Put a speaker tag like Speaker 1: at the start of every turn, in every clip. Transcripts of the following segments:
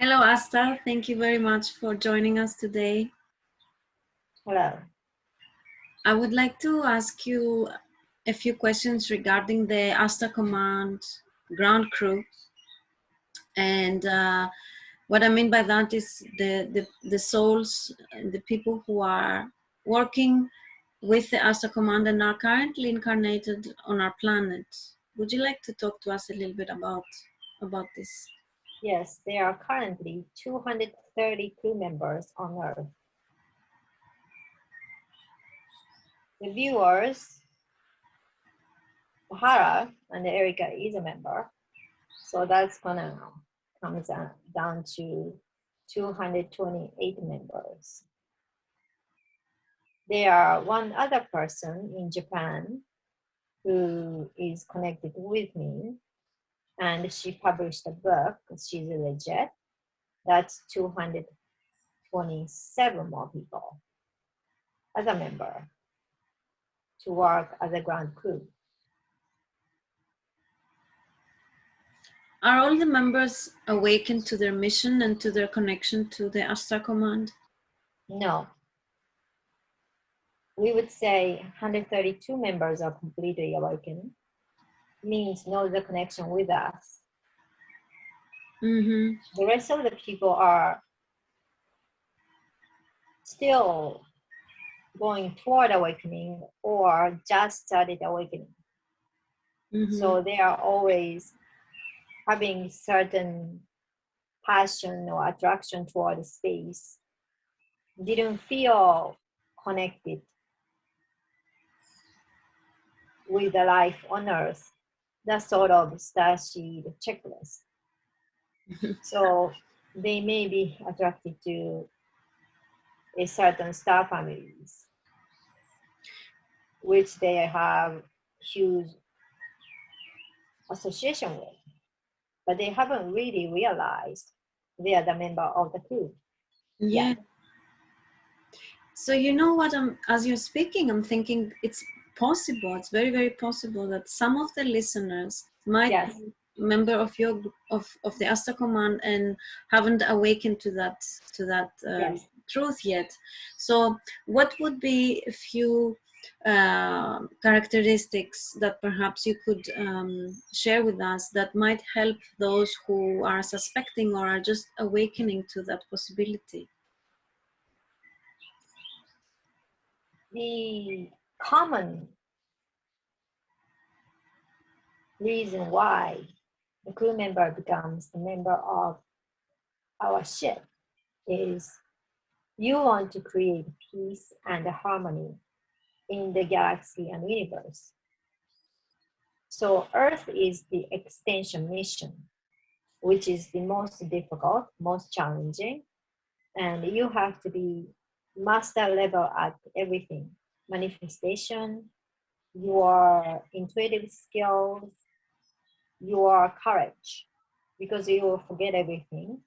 Speaker 1: Hello, Ashtar. Thank you very much for joining us today.
Speaker 2: Hello.
Speaker 1: I would like to ask you a few questions regarding the Ashtarcommand ground crew. And what I mean by that is the souls, the people who are working with the Ashtarcommand and are currently incarnated on our planet. Would you like to talk to us a little bit about this?
Speaker 2: Yes, there are currently 230 crew members on Earth. The viewers, Hara and Erica is a member, so that's gonna come down to 228 members. There are one other person in Japan who is connected with me, and she published a book. She's a legit. That's 227 more people as a member to work as a ground crew.
Speaker 1: Are all the members awakened to their mission and to their connection to the Ashtarcommand?
Speaker 2: No. We would say 132 members are completely awakened, means know the connection with us.
Speaker 1: Mm-hmm.
Speaker 2: The rest of the people are still going toward awakening or just started awakening.
Speaker 1: Mm-hmm.
Speaker 2: So they are always having certain passion or attraction toward space, didn't feel connected with the life on Earth. That's sort of Starseed checklist. So they may be attracted to a certain star families, which they have huge association with, but they haven't really realized they are the member of the crew.
Speaker 1: Yeah. So you know what? As you're speaking, I'm thinking it's possible. It's very, very possible that some of the listeners might be member of your of the Ashtarcommand and haven't awakened to that truth yet. So what would be a few characteristics that perhaps you could share with us that might help those who are suspecting or are just awakening to that possibility?
Speaker 2: The common reason why the crew member becomes the member of our ship is you want to create peace and harmony in the galaxy and universe. So Earth is the extension mission, which is the most difficult, most challenging, and you have to be master level at everything. Manifestation, your intuitive skills, your courage, because you will forget everything,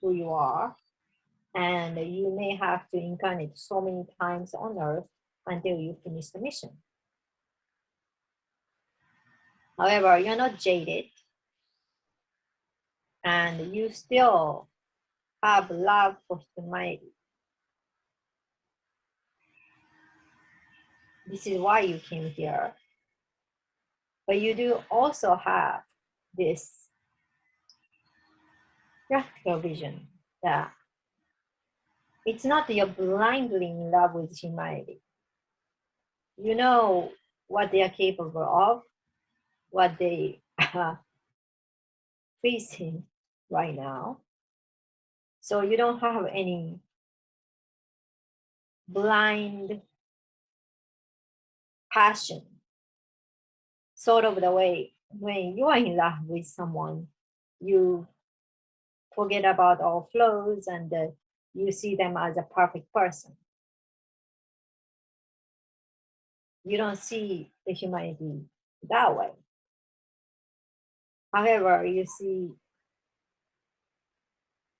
Speaker 2: who you are, and you may have to incarnate so many times on Earth until you finish the mission. However, you're not jaded, and you still have love for humanity. This is why you came here. But you do also have this practical vision that it's not that you're blindly in love with humanity. You know what they are capable of, what they are facing right now. So you don't have any blind passion, sort of the way when you are in love with someone, you forget about all flaws and you see them as a perfect person. You don't see the humanity that way. However, you see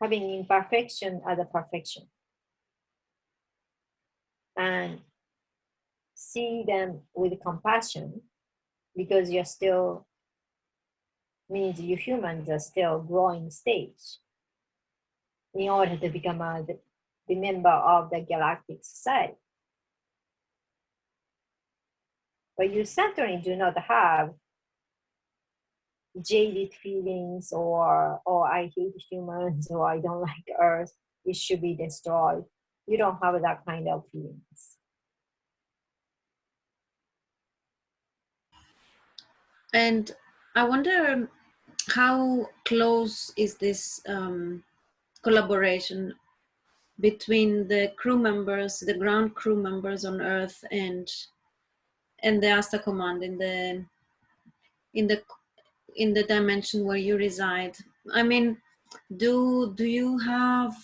Speaker 2: having imperfection as a perfection and see them with compassion, because you're still, means you humans are still growing stage. in order to become the member of the Galactic Society. But you certainly do not have jaded feelings or I hate humans or I don't like Earth, it should be destroyed. You don't have that kind of feelings.
Speaker 1: And I wonder how close is this collaboration between the crew members, the ground crew members on Earth, and the Ashtarcommand in the in the dimension where you reside. I mean, do you have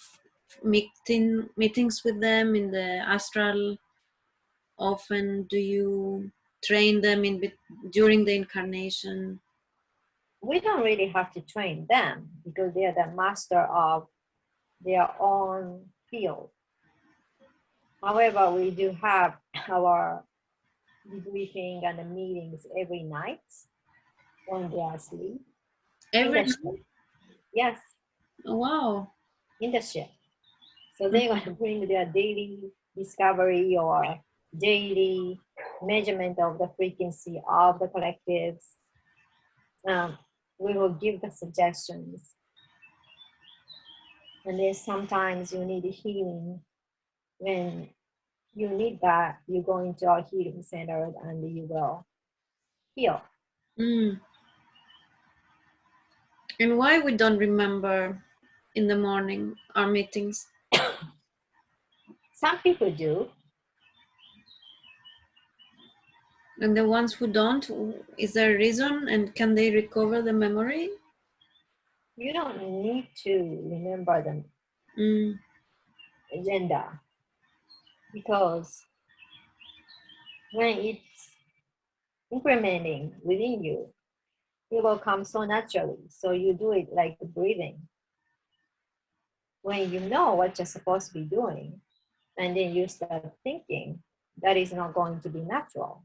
Speaker 1: meetings with them in the astral often? Do you train them during the incarnation?
Speaker 2: We don't really have to train them because they are the master of their own field. However, we do have our debriefing and the meetings every night when they are asleep.
Speaker 1: Every night?
Speaker 2: Yes.
Speaker 1: Oh, wow.
Speaker 2: In the ship. So they're going to bring their daily discovery or daily measurement of the frequency of the collectives. We will give the suggestions. And then sometimes you need healing. When you need that, you go into our healing center and you will heal.
Speaker 1: Mm. And why we don't remember in the morning our meetings?
Speaker 2: Some people do.
Speaker 1: And the ones who don't, is there a reason? And can they recover the memory?
Speaker 2: You don't need to remember the agenda because when it's implementing within you, it will come so naturally. So you do it like breathing. When you know what you're supposed to be doing, and then you start thinking, that is not going to be natural.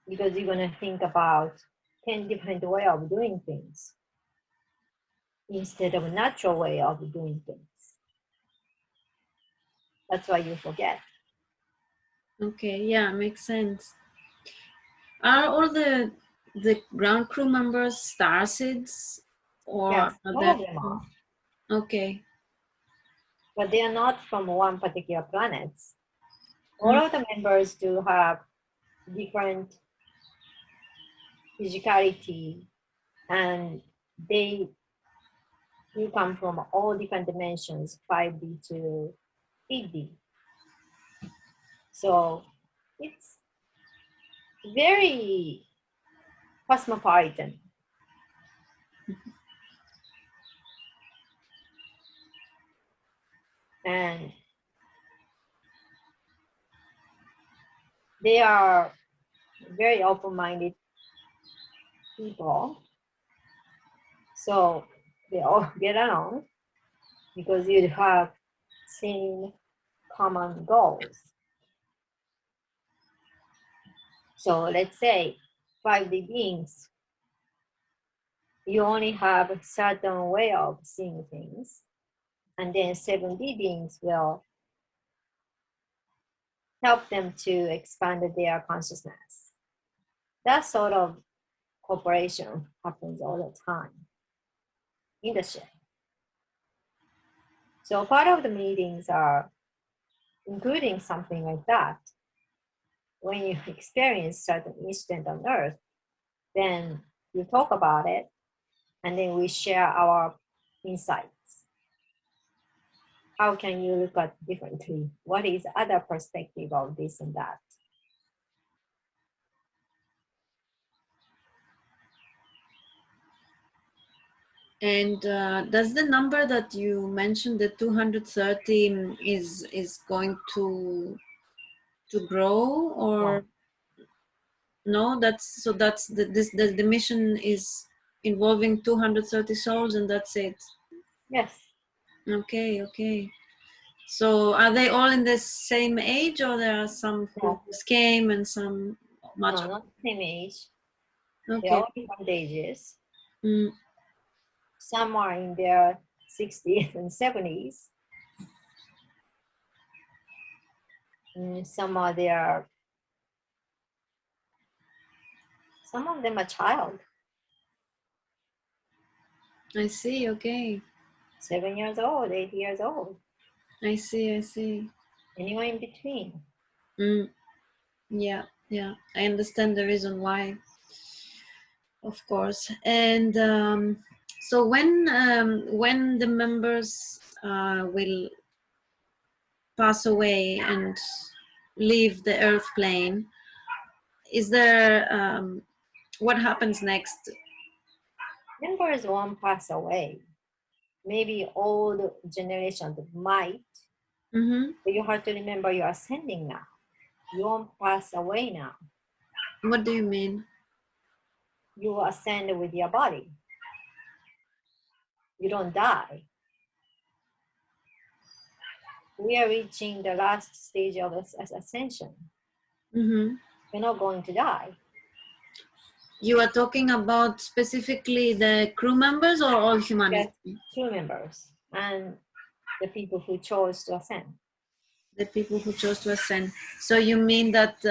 Speaker 2: Because you're going to think about 10 different ways of doing things instead of a natural way of doing things. That's why you forget.
Speaker 1: Okay, yeah, makes sense. Are all the ground crew members Starseeds, or
Speaker 2: Yes,
Speaker 1: are
Speaker 2: all
Speaker 1: there?
Speaker 2: of them are.
Speaker 1: Okay.
Speaker 2: But they are not from one particular planet. All of the members do have different physicality, and they come from all different dimensions, 5D to 8D. So it's very cosmopolitan. And they are very open-minded people. So they all get along because you have same common goals. So let's say 5D beings, you only have a certain way of seeing things. And then 7D beings will help them to expand their consciousness. That sort of cooperation happens all the time in the ship. So part of the meetings are including something like that. When you experience certain incident on Earth, then you talk about it, and then we share our insights. How can you look at differently? What is other perspective of this and that?
Speaker 1: And does the number that you mentioned, the 230, is going to grow, or no? That's the mission is involving 230 souls, and that's it.
Speaker 2: Yes.
Speaker 1: Okay, okay. So are they all in the same age, or there are some who just came and some much?
Speaker 2: No, not the same age.
Speaker 1: Okay.
Speaker 2: They're all different ages.
Speaker 1: Mm.
Speaker 2: Some are in their 60s and 70s. Some of them are child.
Speaker 1: I see. Okay.
Speaker 2: 7 years old, 8 years old.
Speaker 1: I see. I see.
Speaker 2: Anywhere in between.
Speaker 1: Yeah. Yeah. I understand the reason why. Of course. And so when the members will pass away and leave the earth plane, is there what happens next?
Speaker 2: Members won't pass away. Maybe old generations might, but you have to remember you're ascending now. You won't pass away now.
Speaker 1: What do you mean?
Speaker 2: You will ascend with your body. You don't die. We are reaching the last stage of ascension. You're not going to die.
Speaker 1: You are talking about specifically the crew members or all humanity?
Speaker 2: Yes, crew members and the people who chose to ascend.
Speaker 1: The people who chose to ascend. So you mean that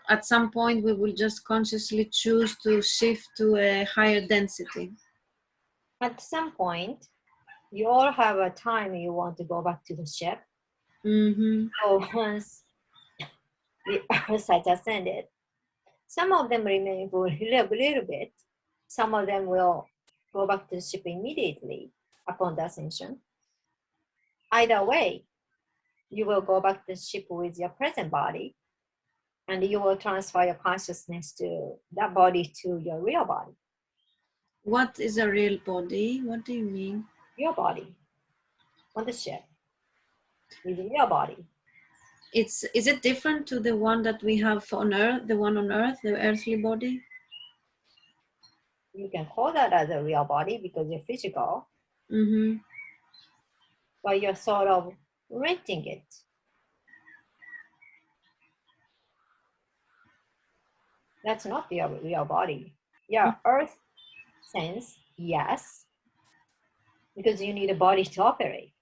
Speaker 1: at some point we will just consciously choose to shift to a higher density?
Speaker 2: At some point, you all have a time you want to go back to the ship. So once the earth has ascended, some of them remain for a little bit. Some of them will go back to the ship immediately upon the ascension. Either way, you will go back to the ship with your present body, and you will transfer your consciousness to that body to your real body.
Speaker 1: What is a real body? What do you mean?
Speaker 2: Your body on the ship is a real body.
Speaker 1: Is it different to the one that we have on Earth, the one on Earth, the earthly body?
Speaker 2: You can call that as a real body because you're physical, but you're sort of renting it. That's not your real body. Your earth sense, yes, because you need a body to operate.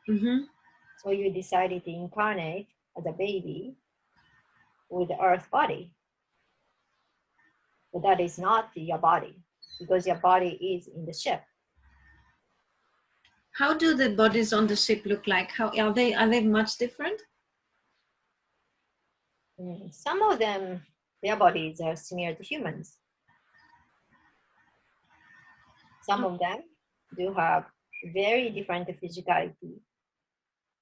Speaker 2: So you decided to incarnate as a baby with the earth body. But that is not your body because your body is in the ship.
Speaker 1: How do the bodies on the ship look like? How are they much different?
Speaker 2: Some of them, their bodies are similar to humans. Some of them do have very different physicality.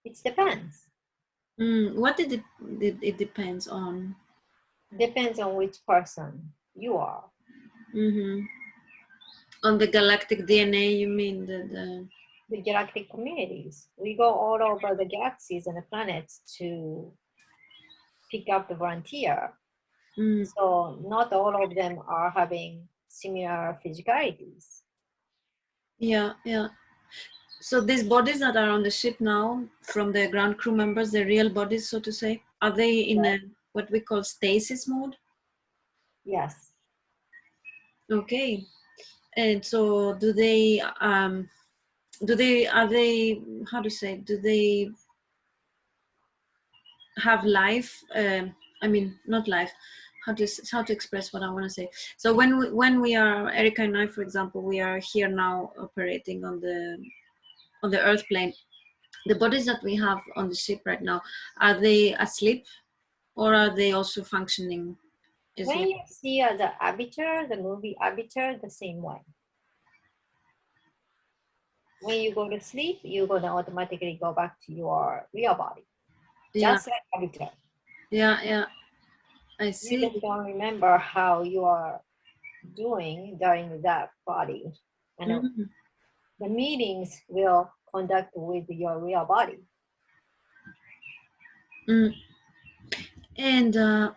Speaker 2: It depends.
Speaker 1: What it depends on?
Speaker 2: Depends on which person you are.
Speaker 1: On the galactic DNA, you mean
Speaker 2: The galactic communities. We go all over the galaxies and the planets to pick up the volunteer. So not all of them are having similar physicalities.
Speaker 1: Yeah. So these bodies that are on the ship now, from the ground crew members, the real bodies, so to say, are they in a what we call stasis mode?
Speaker 2: Yes.
Speaker 1: Okay. And so do they how do they have life? I mean, not life. How to express what I want to say? So when we are, Erica and I, for example, we are here now operating on the earth plane. The bodies that we have on the ship right now, are they asleep or are they also functioning?
Speaker 2: When you see the Arbiter, the movie Arbiter, the same way. When you go to sleep, you're going to automatically go back to your real body. Just like Arbiter.
Speaker 1: Yeah. I see.
Speaker 2: You just don't remember how you are doing during that body. And the meetings will conduct with your real body.
Speaker 1: And are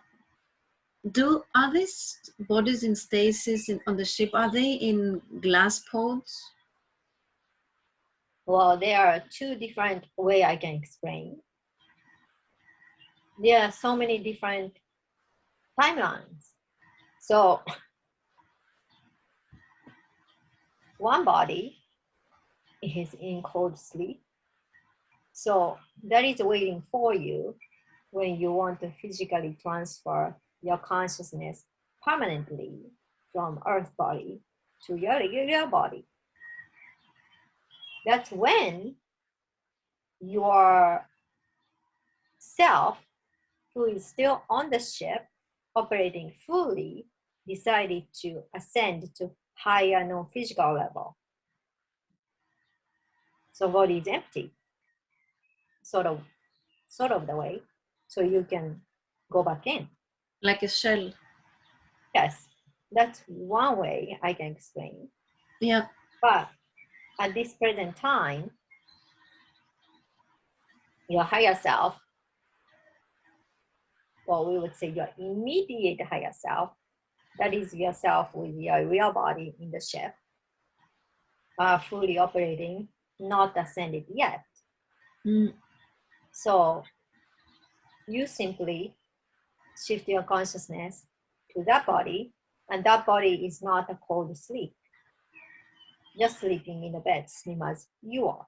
Speaker 1: these bodies in stasis on the ship, are they in glass pods?
Speaker 2: Well, there are two different ways I can explain. There are so many different timelines. So one body is in cold sleep. So that is waiting for you when you want to physically transfer your consciousness permanently from earth body to your regular body. That's when your self, who is still on the ship, operating fully, decided to ascend to higher non-physical level. So body is empty, sort of the way, so you can go back in.
Speaker 1: Like a shell.
Speaker 2: Yes, that's one way I can explain.
Speaker 1: Yeah.
Speaker 2: But at this present time, your higher self, well, we would say your immediate higher self, that is yourself with your real body in the ship, are fully operating, not ascended yet.
Speaker 1: Mm.
Speaker 2: So you simply shift your consciousness to that body, and that body is not a cold sleep, just sleeping in the bed, same as you are.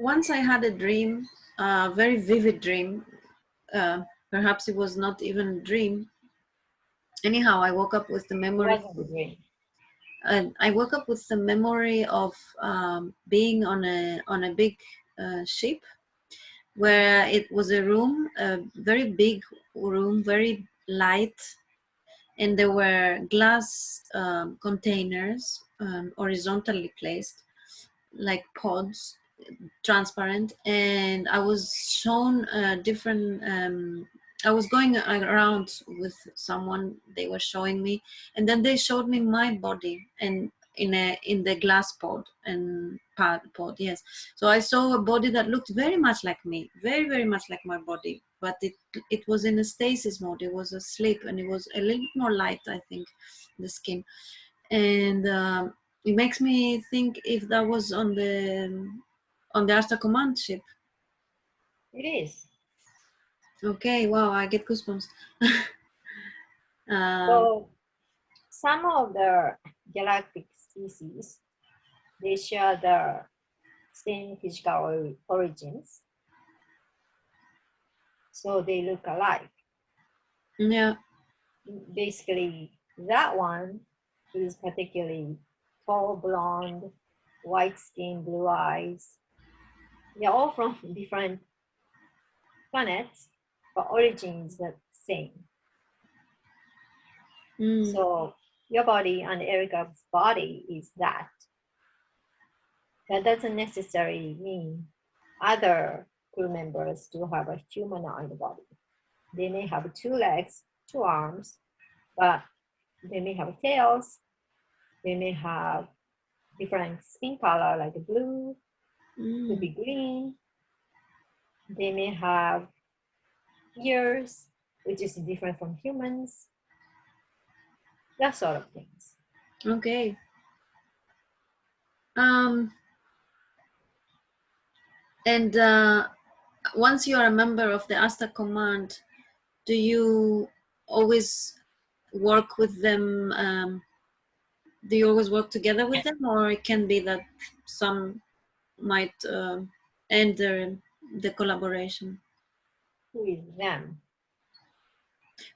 Speaker 1: Once I had a dream, a very vivid dream. Perhaps it was not even a dream. Anyhow, I woke up with the memory.
Speaker 2: It wasn't a dream.
Speaker 1: And I woke up with the memory of being on a big ship, where it was a room, a very big room, very light, and there were glass containers horizontally placed, like pods, transparent, and I was shown different. I was going around with someone. They were showing me, and then they showed me my body and in the glass pod. Yes, so I saw a body that looked very much like me, very much like my body, but it was in a stasis mode. It was asleep, and it was a little bit more light, I think, the skin, and it makes me think if that was on the Ashtarcommand ship.
Speaker 2: It is.
Speaker 1: Okay, wow, I get goosebumps. um,
Speaker 2: So some of the galactic species, they share the same physical origins, so they look alike.
Speaker 1: yeah.
Speaker 2: Basically, that one is particularly tall, blonde, white skin, blue eyes. They're all from different planets, but origin is the same.
Speaker 1: Mm,
Speaker 2: So your body and Erica's body is that. That doesn't necessarily mean other crew members do have a humanoid body. They may have 2 legs, 2 arms, but they may have tails. They may have different skin color, like blue, could be green. They may have ears, which is different from humans. That sort of things.
Speaker 1: okay. Um, and once you are a member of the Ashtarcommand, do you always work with them? Do you always work together with them, or it can be that some might end the collaboration
Speaker 2: Who is them?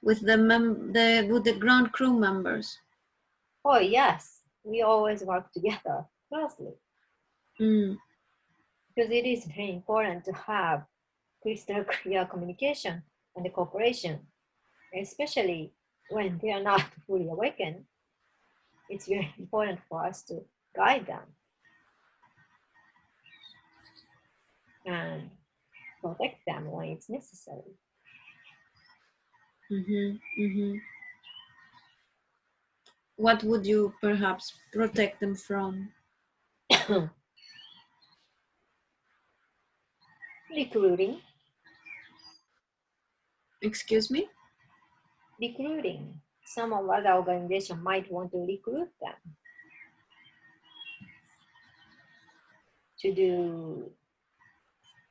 Speaker 1: with with the ground crew members?
Speaker 2: Oh, yes, we always work together closely
Speaker 1: Mm,
Speaker 2: because it is very important to have crystal clear communication and cooperation, especially when they are not fully awakened. It's very important for us to guide them and protect them when it's necessary.
Speaker 1: mm-hmm, mm-hmm. What would you perhaps protect them from?
Speaker 2: Recruiting,
Speaker 1: Excuse me?
Speaker 2: recruiting. Some of other organization might want to recruit them to do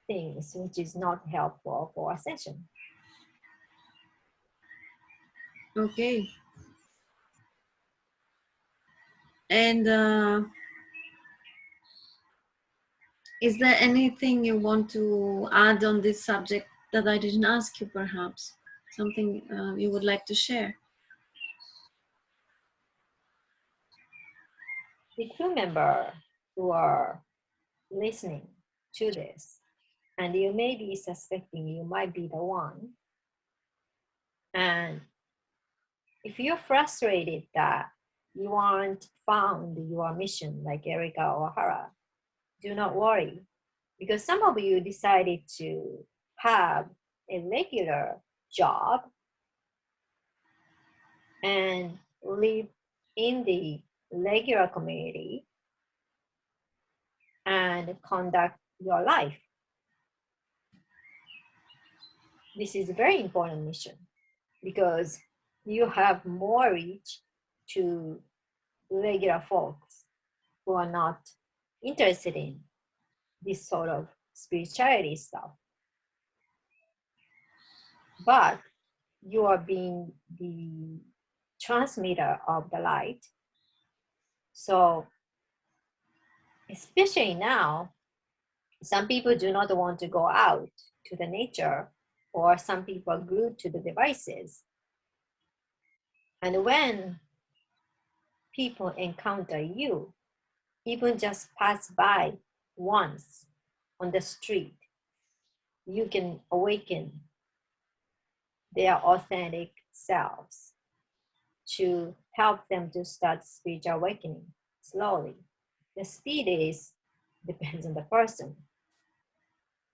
Speaker 2: things which is not helpful for Ascension.
Speaker 1: Okay. And is there anything you want to add on this subject that I didn't ask you, perhaps? Something you would like to share?
Speaker 2: The crew member who are listening to this, and you may be suspecting you might be the one, and if you're frustrated that you aren't found your mission like Erica or Hara, do not worry, because some of you decided to have a regular job and live in the regular community and conduct your life. This is a very important mission because you have more reach to regular folks who are not interested in this sort of spirituality stuff. But you are being the transmitter of the light. So, especially now, some people do not want to go out to the nature, or some people are glued to the devices. And when people encounter you, even just pass by once on the street, you can awaken their authentic selves to help them to start spiritual awakening slowly. The speed is depends on the person,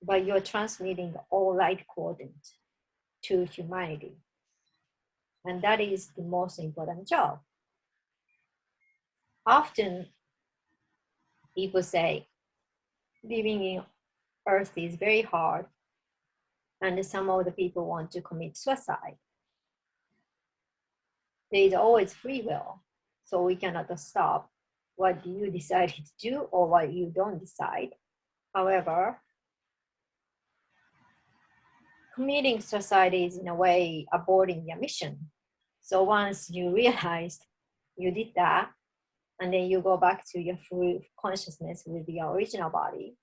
Speaker 2: but you're transmitting all light quadrant to humanity. And that is the most important job. Often people say living in earth is very hard, and some of the people want to commit suicide. There is always free will, so we cannot stop what you decide to do or what you don't decide. However, committing suicide is in a way aborting your mission. So once you realized you did that, and then you go back to your full consciousness with your original body,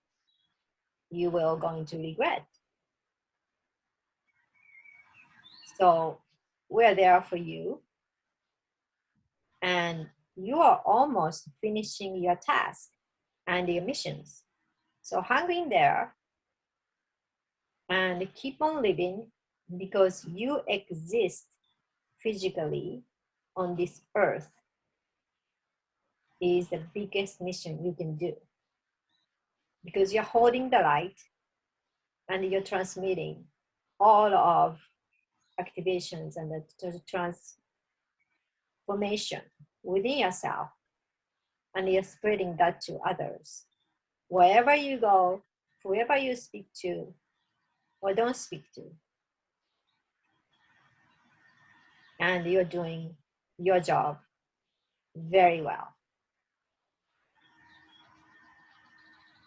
Speaker 2: you will going to regret. So we're there for you, and you are almost finishing your task and your missions. So hang in there and keep on living, because you exist physically on this earth is the biggest mission you can do, because you're holding the light and you're transmitting all of activations and the transformation within yourself, and you're spreading that to others. Wherever you go, whoever you speak to or don't speak to, and you're doing your job very well.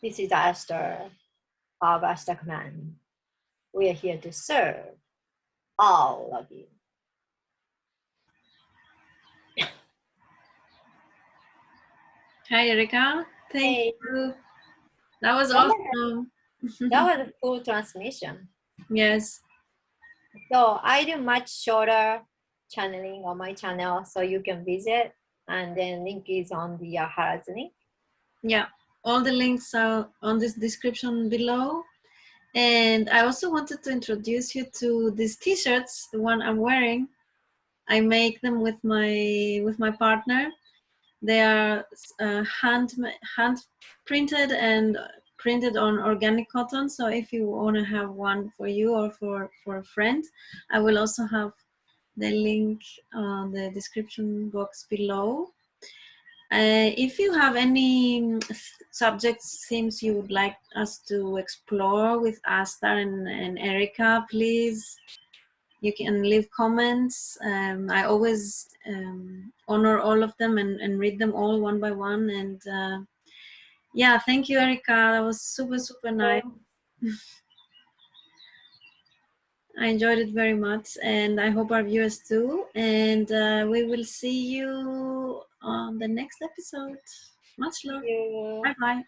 Speaker 2: This is Ashtar of Ashtarcommand. We are here to serve all of you.
Speaker 1: Hi, Erica. Thank you. That was awesome.
Speaker 2: That was a full transmission.
Speaker 1: Yes.
Speaker 2: So I do much shorter channeling on my channel, so you can visit, and then link is on the Hara's link.
Speaker 1: Yeah, all the links are on this description below. And I also wanted to introduce you to these t-shirts, the one I'm wearing. I make them with my partner. They are hand printed and printed on organic cotton. So if you want to have one for you or for a friend, I will also have the link on the description box below. If you have any subjects, themes you would like us to explore with Ashtar and Erica, please, you can leave comments. I always honor all of them and read them all one by one. And yeah, thank you, Erica. That was super, super nice. I enjoyed it very much, and I hope our viewers too. And we will see you on the next episode. Much
Speaker 2: See
Speaker 1: love.
Speaker 2: you.
Speaker 1: Bye bye.